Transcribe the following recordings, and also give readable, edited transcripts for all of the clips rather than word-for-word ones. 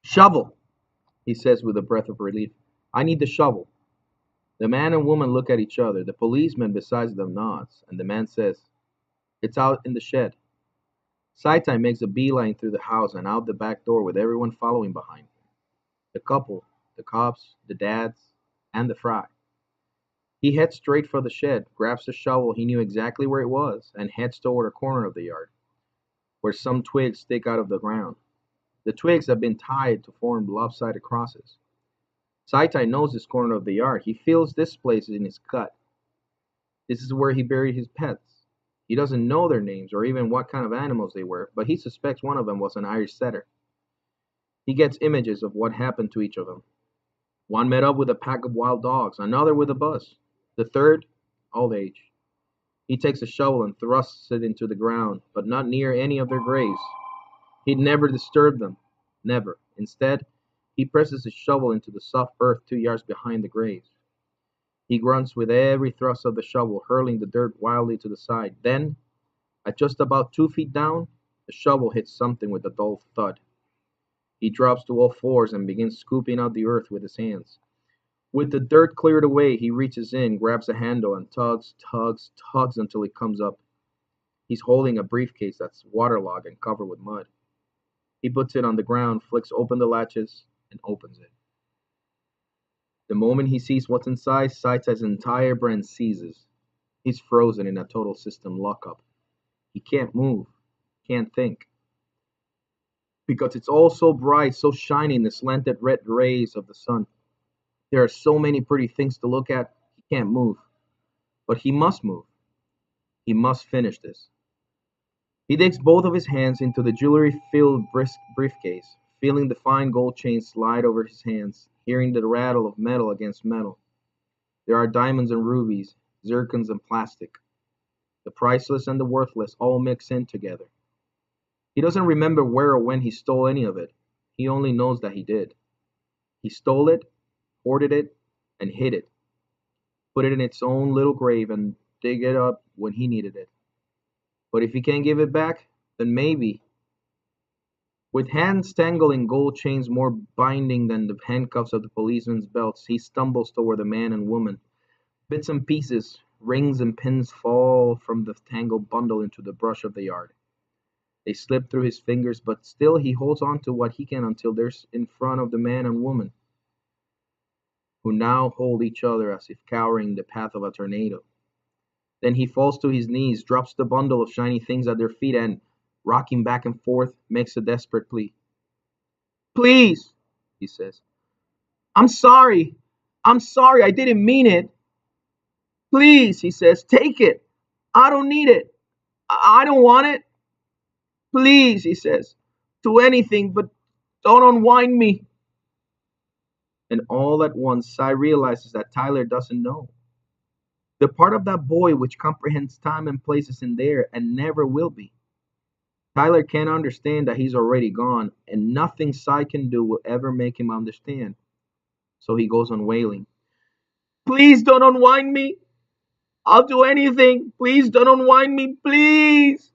Shovel, he says with a breath of relief. I need the shovel. The man and woman look at each other. The policeman beside them nods, and the man says, It's out in the shed. Saitai makes a beeline through the house and out the back door with everyone following behind him. The couple, the cops, the dads, and the fry. He heads straight for the shed, grabs the shovel he knew exactly where it was, and heads toward a corner of the yard, where some twigs stick out of the ground. The twigs have been tied to form lopsided crosses. Saitai knows this corner of the yard. He feels this place in his gut. This is where he buried his pets. He doesn't know their names or even what kind of animals they were, but he suspects one of them was an Irish setter. He gets images of what happened to each of them. One met up with a pack of wild dogs, another with a bus, the third, old age. He takes a shovel and thrusts it into the ground, but not near any of their graves. He'd never disturb them. Never. Instead, he presses his shovel into the soft earth 2 yards behind the graves. He grunts with every thrust of the shovel, hurling the dirt wildly to the side. Then, at just about 2 feet down, the shovel hits something with a dull thud. He drops to all fours and begins scooping out the earth with his hands. With the dirt cleared away, he reaches in, grabs a handle, and tugs, tugs, tugs until it comes up. He's holding a briefcase that's waterlogged and covered with mud. He puts it on the ground, flicks open the latches, and opens it. The moment he sees what's inside, Saitai's entire brain seizes. He's frozen in a total system lockup. He can't move, can't think. Because it's all so bright, so shiny in the slanted red rays of the sun. There are so many pretty things to look at, he can't move. But he must move. He must finish this. He digs both of his hands into the jewelry-filled briefcase, feeling the fine gold chain slide over his hands, hearing the rattle of metal against metal. There are diamonds and rubies, zircons and plastic. The priceless and the worthless all mix in together. He doesn't remember where or when he stole any of it. He only knows that he did. He stole it, hoarded it, and hid it. Put it in its own little grave and dig it up when he needed it. But if he can't give it back, then maybe. With hands tangled in gold chains more binding than the handcuffs of the policeman's belts, he stumbles toward the man and woman. Bits and pieces, rings and pins fall from the tangled bundle into the brush of the yard. They slip through his fingers, but still he holds on to what he can until they're in front of the man and woman, who now hold each other as if cowering the path of a tornado. Then he falls to his knees, drops the bundle of shiny things at their feet, and, rocking back and forth, makes a desperate plea. Please, he says. I'm sorry. I'm sorry. I didn't mean it. Please, he says, take it. I don't need it. I don't want it. Please, he says, do anything, but don't unwind me. And all at once, Sai realizes that Tyler doesn't know. The part of that boy which comprehends time and place is in there and never will be. Tyler can't understand that he's already gone, and nothing Sai can do will ever make him understand. So he goes on wailing. Please don't unwind me. I'll do anything. Please don't unwind me, please.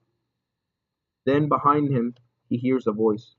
Then behind him, he hears a voice.